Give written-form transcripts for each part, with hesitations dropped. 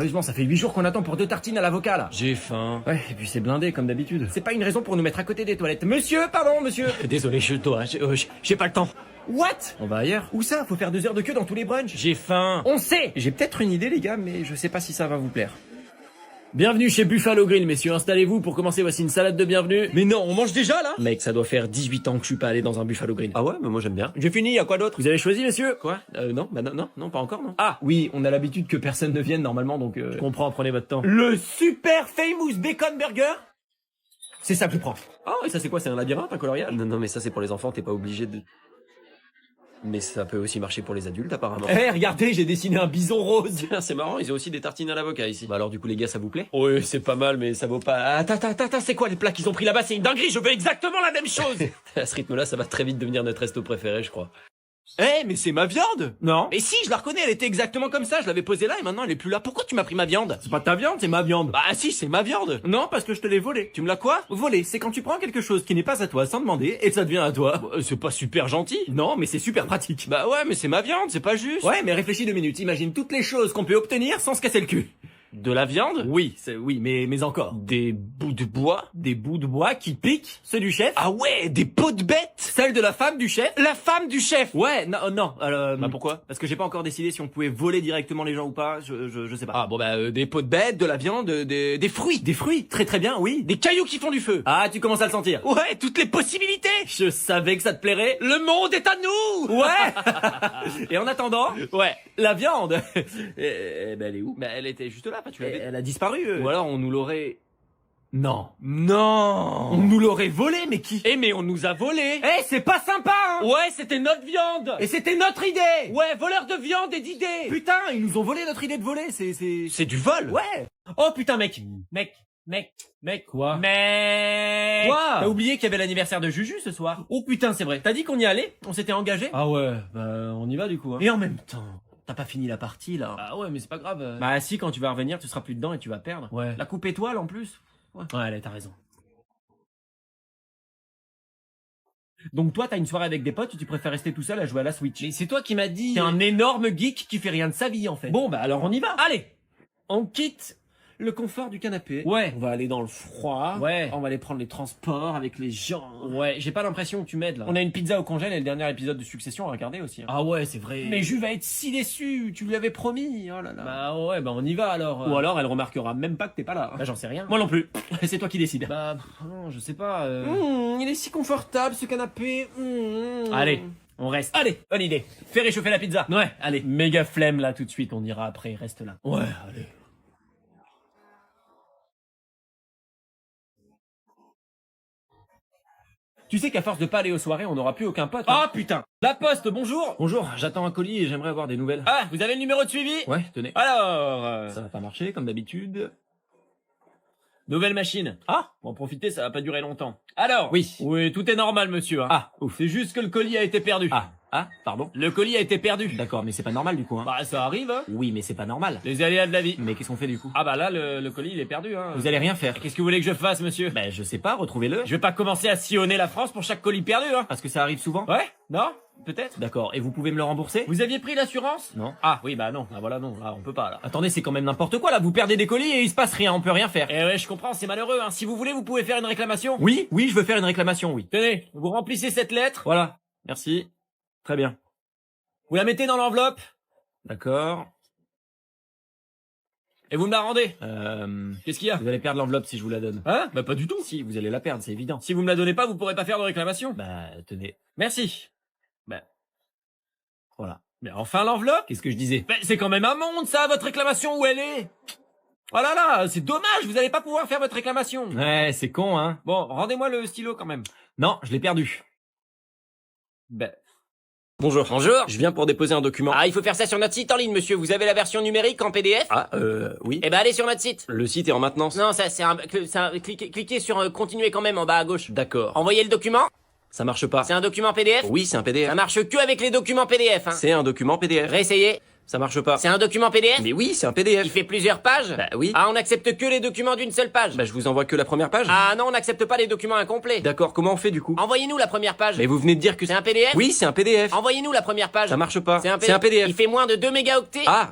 Sérieusement, ça fait 8 jours qu'on attend pour 2 tartines à l'avocat, là. J'ai faim. Ouais, et puis c'est blindé, comme d'habitude. C'est pas une raison pour nous mettre à côté des toilettes. Monsieur, pardon, monsieur. Désolé, je dois, j'ai pas le temps. What? On va ailleurs? Où ça? Faut faire 2 heures de queue dans tous les brunchs. J'ai faim. On sait. J'ai peut-être une idée, les gars, mais je sais pas si ça va vous plaire. Bienvenue chez Buffalo Grill, messieurs. Installez-vous. Pour commencer, voici une salade de bienvenue. Mais non, on mange déjà là? Mec, ça doit faire 18 ans que je suis pas allé dans un Buffalo Grill. Ah ouais, mais moi j'aime bien. J'ai fini, y'a quoi d'autre? Vous avez choisi, messieurs? Quoi? Non, bah non, pas encore, non. Ah, oui, on a l'habitude que personne ne vienne normalement, donc je comprends, prenez votre temps. Le super famous bacon burger? C'est ça que je prends. Ah, et ça c'est quoi? C'est un labyrinthe, un coloriage? Non, mais ça c'est pour les enfants, t'es pas obligé de... Mais ça peut aussi marcher pour les adultes apparemment. Eh, regardez, j'ai dessiné un bison rose. Tiens, c'est marrant, ils ont aussi des tartines à l'avocat ici. Bah alors du coup les gars, ça vous plaît? Oui, c'est pas mal, mais ça vaut pas... Attends, c'est quoi les plats qu'ils ont pris là-bas? C'est une dinguerie, je veux exactement la même chose. À ce rythme-là, ça va très vite devenir notre resto préféré, je crois. Eh, mais c'est ma viande! Non. Mais si, je la reconnais, elle était exactement comme ça, je l'avais posée là et maintenant elle est plus là. Pourquoi tu m'as pris ma viande? C'est pas ta viande, c'est ma viande. Bah si, c'est ma viande! Non, parce que je te l'ai volée. Tu me l'as quoi? Volé, c'est quand tu prends quelque chose qui n'est pas à toi sans demander et ça devient à toi. Bah, c'est pas super gentil. Non, mais c'est super pratique. Bah ouais, mais c'est ma viande, c'est pas juste. Ouais, mais réfléchis 2 minutes. Imagine toutes les choses qu'on peut obtenir sans se casser le cul. De la viande? Oui, mais encore. Des bouts de bois? Des bouts de bois qui piquent, ceux du chef. Ah ouais, des peaux de bête! Celle de la femme du chef. La femme du chef! Ouais, non. Bah pourquoi? Parce que j'ai pas encore décidé si on pouvait voler directement les gens ou pas. Je sais pas. Ah bon bah des peaux de bête, de la viande, des fruits! Des fruits, très bien, oui. Des cailloux qui font du feu! Ah, tu commences à le sentir. Ouais, toutes les possibilités! Je savais que ça te plairait. Le monde est à nous! Ouais. Et en attendant, Ouais. la viande. Ben elle est où? Bah elle était juste là, tu l'avais. Elle a disparu. Ou alors on nous l'aurait... Non. Non! On nous l'aurait volé, mais qui? Eh mais on nous a volé! Eh, c'est pas sympa, hein. Ouais, c'était notre viande! Et c'était notre idée. Ouais, voleur de viande et d'idées! Putain, ils nous ont volé notre idée de voler, c'est... C'est du vol! Ouais. Oh putain, mec. Quoi? Mais... Quoi? T'as oublié qu'il y avait l'anniversaire de Juju ce soir? Oh putain, c'est vrai. T'as dit qu'on y allait? On s'était engagé? Ah ouais, bah on y va du coup. Hein. Et en même temps, t'as pas fini la partie, là. Ah ouais, mais c'est pas grave. Bah si, quand tu vas revenir, tu seras plus dedans et tu vas perdre. Ouais. La coupe étoile, en plus. Ouais, allez, t'as raison. Donc toi, t'as une soirée avec des potes, tu préfères rester tout seul à jouer à la Switch. Mais c'est toi qui m'as dit... T'es un énorme geek qui fait rien de sa vie, en fait. Bon bah alors on y va. Allez, on quitte le confort du canapé. Ouais. On va aller dans le froid. Ouais. On va aller prendre les transports avec les gens. Ouais, j'ai pas l'impression que tu m'aides là. On a une pizza au congèle et le dernier épisode de Succession à regarder aussi. Hein. Ah ouais, c'est vrai. Mais Jules va être si déçu, tu lui avais promis. Oh là là. Bah ouais, bah on y va alors. Ou alors elle remarquera même pas que t'es pas là. Bah j'en sais rien. Moi non plus. C'est toi qui décides. Bah non, je sais pas. Il est si confortable ce canapé. Allez, on reste. Allez, bonne idée. Fais réchauffer la pizza. Ouais, allez. Méga flemme là tout de suite, on ira après, reste là. Ouais, allez. Tu sais qu'à force de pas aller aux soirées, on n'aura plus aucun pote. Hein. Ah putain! La Poste, bonjour! Bonjour, j'attends un colis et j'aimerais avoir des nouvelles. Ah, vous avez le numéro de suivi? Ouais, tenez. Alors... Ça va pas marcher comme d'habitude. Nouvelle machine. Ah, Bon, profitez, ça va pas durer longtemps. Alors? oui. Oui, tout est normal, monsieur. Hein. Ah, ouf. C'est juste que le colis a été perdu. Pardon. Le colis a été perdu. D'accord, mais c'est pas normal du coup. Hein. Bah, ça arrive, hein. Oui, mais c'est pas normal. Les aléas de la vie. Mais qu'est-ce qu'on fait du coup? Ah bah là, le colis, il est perdu, hein. Vous allez rien faire. Qu'est-ce que vous voulez que je fasse, monsieur? Ben je sais pas, retrouvez-le. Je vais pas commencer à sillonner la France pour chaque colis perdu, hein. Parce que ça arrive souvent. Ouais? Non? Peut-être? D'accord, et vous pouvez me le rembourser? Vous aviez pris l'assurance? Non. Ah oui, bah non. Ah voilà, non. Là, on peut pas, là. Attendez, c'est quand même n'importe quoi là, vous perdez des colis et il se passe rien, on peut rien faire. Eh ouais, je comprends, c'est malheureux, hein. Si vous voulez, vous pouvez faire une réclamation. Oui, je veux faire une réclamation, oui. Tenez, vous remplissez cette lettre. Voilà, merci. Très bien. Vous la mettez dans l'enveloppe. D'accord. Et vous me la rendez. Qu'est-ce qu'il y a? Vous allez perdre l'enveloppe si je vous la donne. Hein? Bah pas du tout. Si, vous allez la perdre, c'est évident. Si vous me la donnez pas, vous pourrez pas faire de réclamation. Bah, tenez. Merci. Voilà. Mais enfin l'enveloppe. Qu'est-ce que je disais? Mais c'est quand même un monde, ça, votre réclamation, où elle est? Oh là là, c'est dommage, vous allez pas pouvoir faire votre réclamation. Ouais, c'est con, hein. Bon, rendez-moi le stylo quand même. Non, je l'ai perdu. Ben. Bonjour. Bonjour. Je viens pour déposer un document. Ah, il faut faire ça sur notre site en ligne, monsieur. Vous avez la version numérique en PDF? Oui. Eh ben, allez sur notre site. Le site est en maintenance. Non, cliquez sur continuer quand même en bas à gauche. D'accord. Envoyez le document. Ça marche pas. C'est un document PDF? Oui, c'est un PDF. Ça marche que avec les documents PDF, hein. C'est un document PDF. Réessayez. Ça marche pas. C'est un document PDF? Mais oui, c'est un PDF. Il fait plusieurs pages? Bah oui. Ah, on n'accepte que les documents d'une seule page. Bah je vous envoie que la première page. Ah non, on n'accepte pas les documents incomplets. D'accord, comment on fait du coup? Envoyez-nous la première page. Mais vous venez de dire que C'est un PDF? Oui, c'est un PDF. Envoyez-nous la première page. Ça marche pas. C'est un PDF. Il fait moins de 2 mégaoctets? Ah,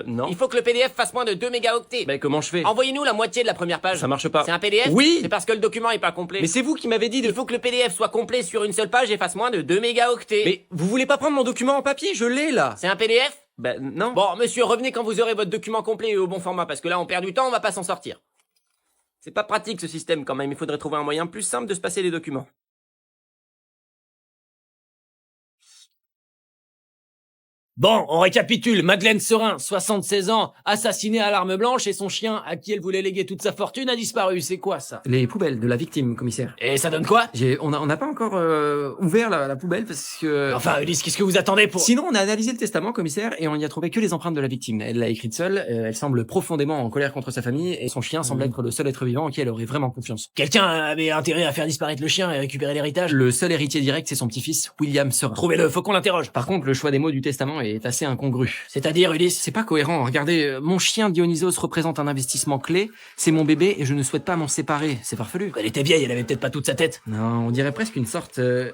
non. Il faut que le PDF fasse moins de 2 mégaoctets. Bah comment je fais? Envoyez-nous la moitié de la première page. Ça marche pas. C'est un PDF? Oui. C'est parce que le document est pas complet. Mais c'est vous qui m'avez dit de... Il faut que le PDF soit complet sur une seule page et fasse moins de 2 mégaoctets. Mais vous voulez pas prendre mon document en papier? Je l'ai là. C'est un PDF? Bah non. Bon, monsieur, revenez quand vous aurez votre document complet et au bon format, parce que là, on perd du temps, on va pas s'en sortir. C'est pas pratique ce système quand même, il faudrait trouver un moyen plus simple de se passer les documents. Bon, on récapitule. Madeleine Serin, 76 ans, assassinée à l'arme blanche et son chien, à qui elle voulait léguer toute sa fortune, a disparu. C'est quoi ça? Les poubelles de la victime, commissaire. Et ça donne quoi? On n'a pas encore ouvert la poubelle parce que... Enfin, Ulysse, qu'est-ce que vous attendez pour... Sinon, on a analysé le testament, commissaire, et on y a trouvé que les empreintes de la victime. Elle l'a écrite seule, elle semble profondément en colère contre sa famille, et son chien semble être le seul être vivant en qui elle aurait vraiment confiance. Quelqu'un avait intérêt à faire disparaître le chien et récupérer l'héritage? Le seul héritier direct, c'est son petit-fils, William Serin. Trouvez-le, faut qu'on l'interroge. Par contre, le choix des mots du testament est assez incongru. C'est-à-dire, Ulysse? C'est pas cohérent. Regardez, mon chien Dionysos représente un investissement clé, c'est mon bébé et je ne souhaite pas m'en séparer. C'est farfelu. Elle était vieille, elle avait peut-être pas toute sa tête. Non, on dirait presque une sorte de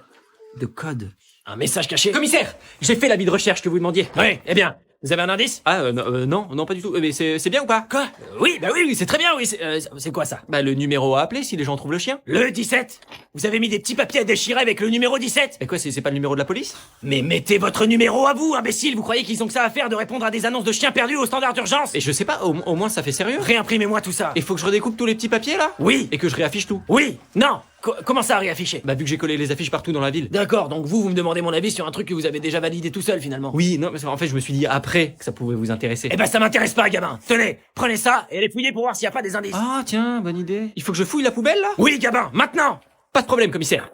code. Un message caché? Commissaire, j'ai fait l'avis de recherche que vous demandiez. Ouais, eh bien, vous avez un indice? Ah non, pas du tout. Mais c'est bien ou pas? Quoi? Oui, bah oui, c'est très bien, oui. C'est quoi ça? Bah le numéro à appeler si les gens trouvent le chien. Le 17? Vous avez mis des petits papiers à déchirer avec le numéro 17? Et quoi, c'est pas le numéro de la police? Mais mettez votre numéro à vous, imbécile! Vous croyez qu'ils ont que ça à faire de répondre à des annonces de chiens perdus au standard d'urgence? Et je sais pas, au moins ça fait sérieux. Réimprimez-moi tout ça. Il faut que je redécoupe tous les petits papiers là? Oui! Et que je réaffiche tout. Oui! Non! Comment ça, réafficher? Bah vu que j'ai collé les affiches partout dans la ville. D'accord, donc vous me demandez mon avis sur un truc que vous avez déjà validé tout seul, finalement. Oui, non, parce qu'en fait je me suis dit après que ça pouvait vous intéresser. Eh ben, ça m'intéresse pas, gamin! Tenez, prenez ça et allez fouiller pour voir s'il y a pas des indices. Ah tiens, bonne idée. Il faut que je fouille la poubelle là? Oui, gamin, maintenant! Pas de problème, commissaire.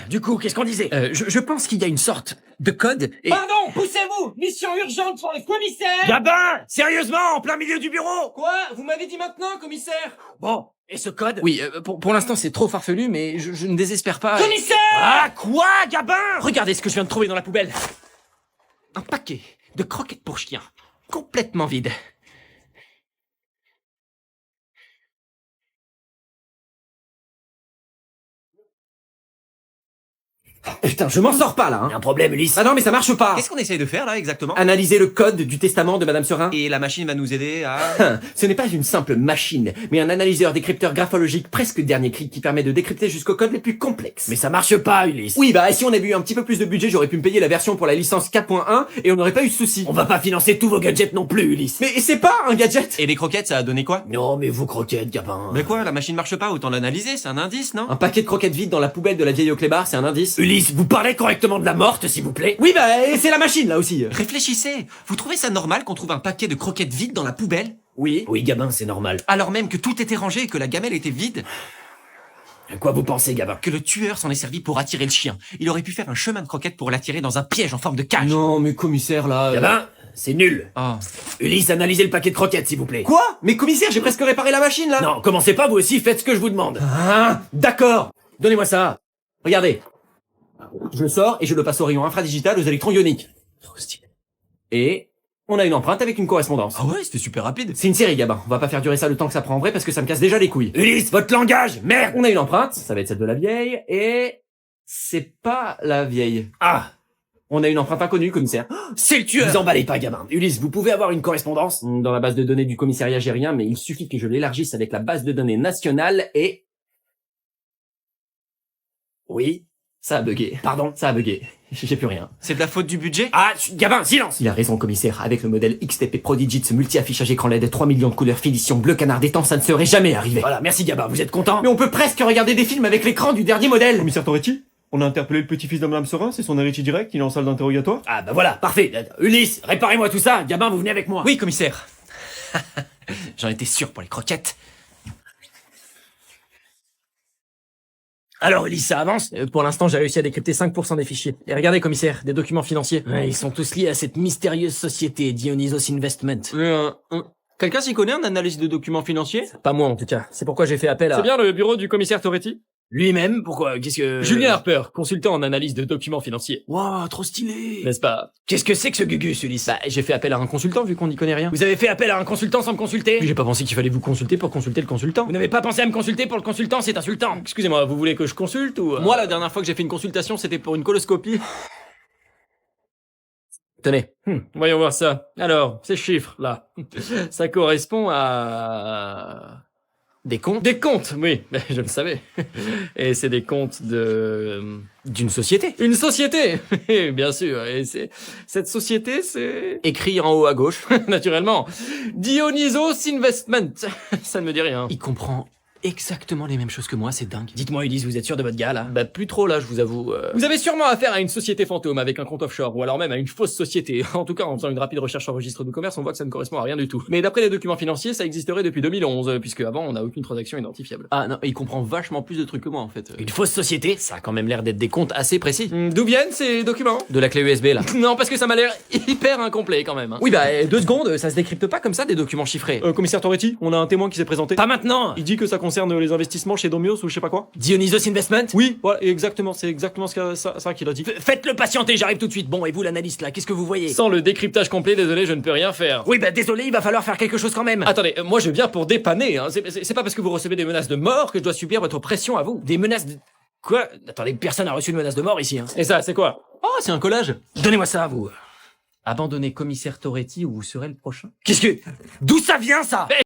Du coup, qu'est-ce qu'on disait? Je pense qu'il y a une sorte de code et... Pardon, poussez-vous! Mission urgente pour le commissaire! Gabin! Sérieusement, en plein milieu du bureau! Quoi? Vous m'avez dit maintenant, commissaire? Bon, et ce code? Oui, pour l'instant c'est trop farfelu, mais je ne désespère pas. Commissaire! Ah, quoi, Gabin? Regardez ce que je viens de trouver dans la poubelle. Un paquet de croquettes pour chiens, complètement vide. Putain, je m'en sors pas là, hein. Un problème, Ulysse? Ah non, mais ça marche pas. Qu'est-ce qu'on essaye de faire là exactement? Analyser le code du testament de Madame Serin. Et la machine va nous aider à... Ce n'est pas une simple machine, mais un analyseur décrypteur graphologique presque dernier cri qui permet de décrypter jusqu'au code les plus complexes. Mais ça marche pas, Ulysse. Oui, bah si on avait eu un petit peu plus de budget, j'aurais pu me payer la version pour la licence 4.1 et on n'aurait pas eu de soucis. On va pas financer tous vos gadgets non plus, Ulysse. Mais c'est pas un gadget. Et les croquettes, ça a donné quoi? Non, mais vous croquettes, Gabin. Mais quoi, la machine marche pas, autant l'analyser, c'est un indice, non? Un paquet de croquettes vides dans la poubelle de la vieille au clébard, c'est un indice. Ulysse, vous parlez correctement de la morte, s'il vous plaît? Oui, bah et c'est la machine là aussi. Réfléchissez, vous trouvez ça normal qu'on trouve un paquet de croquettes vides dans la poubelle? Oui. Oui, Gabin, c'est normal. Alors même que tout était rangé et que la gamelle était vide? À quoi vous pensez, Gabin? Que le tueur s'en est servi pour attirer le chien. Il aurait pu faire un chemin de croquettes pour l'attirer dans un piège en forme de cage. Non, mais commissaire là. Gabin, c'est nul. Ah. Ulysse, analysez le paquet de croquettes, s'il vous plaît. Quoi? Mais commissaire, j'ai presque réparé la machine là. Non, commencez pas, vous aussi, faites ce que je vous demande. Ah, d'accord. Donnez-moi ça. Regardez. Je le sors et je le passe au rayon infradigital aux électrons ioniques. Trop stylé. Et on a une empreinte avec une correspondance. Ah ouais, c'était super rapide. C'est une série, Gabin. On va pas faire durer ça le temps que ça prend en vrai parce que ça me casse déjà les couilles. Ulysse, votre langage, merde! On a une empreinte, ça va être celle de la vieille, et c'est pas la vieille. Ah, On a une empreinte inconnue, commissaire. c'est le tueur! Vous emballez pas, Gabin. Ulysse, vous pouvez avoir une correspondance? Dans la base de données du commissariat, j'ai rien, mais il suffit que je l'élargisse avec la base de données nationale et... Oui. Ça a bugué. Pardon? Ça a bugué. J'ai plus rien. C'est de la faute du budget? Ah, Gabin, silence! Il a raison, commissaire. Avec le modèle XTP Prodigy de ce multi-affichage écran LED 3 millions de couleurs finition bleu canard d'étang, ça ne serait jamais arrivé. Voilà, merci Gabin, vous êtes content? Mais on peut presque regarder des films avec l'écran du dernier modèle. Commissaire Toretti, on a interpellé le petit-fils de Madame Serin, c'est son héritier direct, il est en salle d'interrogatoire. Ah bah voilà, parfait. Ulysse, réparez-moi tout ça. Gabin, vous venez avec moi. Oui, commissaire. J'en étais sûr pour les croquettes. Alors Ulysse, ça avance? Pour l'instant, j'ai réussi à décrypter 5% des fichiers. Et regardez, commissaire, des documents financiers. Ouais, ils sont tous liés à cette mystérieuse société, Dionysos Investment. Quelqu'un s'y connaît en analyse de documents financiers? Pas moi en tout cas. C'est pourquoi j'ai fait appel à... C'est bien le bureau du commissaire Toretti? Lui-même? Pourquoi? Qu'est-ce que... Julien Harper, consultant en analyse de documents financiers. Waouh, trop stylé. N'est-ce pas? Qu'est-ce que c'est que ce Gugus, Ulysse? Bah, j'ai fait appel à un consultant vu qu'on n'y connaît rien. Vous avez fait appel à un consultant sans me consulter? J'ai pas pensé qu'il fallait vous consulter pour consulter le consultant. Vous n'avez pas pensé à me consulter pour le consultant, c'est insultant. Excusez-moi, vous voulez que je consulte ou... Moi, la dernière fois que j'ai fait une consultation, c'était pour une coloscopie. Tenez. Voyons voir ça. Alors, ces chiffres, là, ça correspond à... Des comptes Des comptes, oui, je le savais. Et c'est des comptes de... d'une société. Une société. Bien sûr, et cette société, c'est... Écrit en haut à gauche. Naturellement, Dionysos Investment. Ça ne me dit rien. Il comprend exactement les mêmes choses que moi, c'est dingue. Dites-moi, Ulysse, vous êtes sûr de votre gars, là? Bah, plus trop là, je vous avoue. Vous avez sûrement affaire à une société fantôme avec un compte offshore, ou alors même à une fausse société. En tout cas, en faisant une rapide recherche en registre de commerce, on voit que ça ne correspond à rien du tout. Mais d'après les documents financiers, ça existerait depuis 2011, puisque avant, on n'a aucune transaction identifiable. Ah non, il comprend vachement plus de trucs que moi en fait. Une fausse société? Ça a quand même l'air d'être des comptes assez précis. D'où viennent ces documents? De la clé USB là. Non, parce que ça m'a l'air hyper incomplet quand même. Oui bah 2 secondes, ça se décrypte pas comme ça des documents chiffrés. Commissaire Toretti, on a un témoin qui s'est présenté. Pas maintenant! Il dit que ça concerne les investissements chez Domios ou je sais pas quoi. Dionysos Investment? Oui, voilà, exactement, c'est exactement ça qu'il a dit. Faites-le patienter, j'arrive tout de suite. Bon, et vous, l'analyste, là, qu'est-ce que vous voyez? Sans le décryptage complet, désolé, je ne peux rien faire. Oui, bah désolé, il va falloir faire quelque chose quand même. Attendez, moi je viens pour dépanner, hein. C'est pas parce que vous recevez des menaces de mort que je dois subir votre pression à vous. Des menaces de... Quoi? Attendez, personne n'a reçu de menace de mort ici, hein. Et ça, c'est quoi? Oh, c'est un collage. Donnez-moi ça, vous. Abandonnez commissaire Toretti ou vous serez le prochain. Qu'est-ce que... D'où ça vient, ça?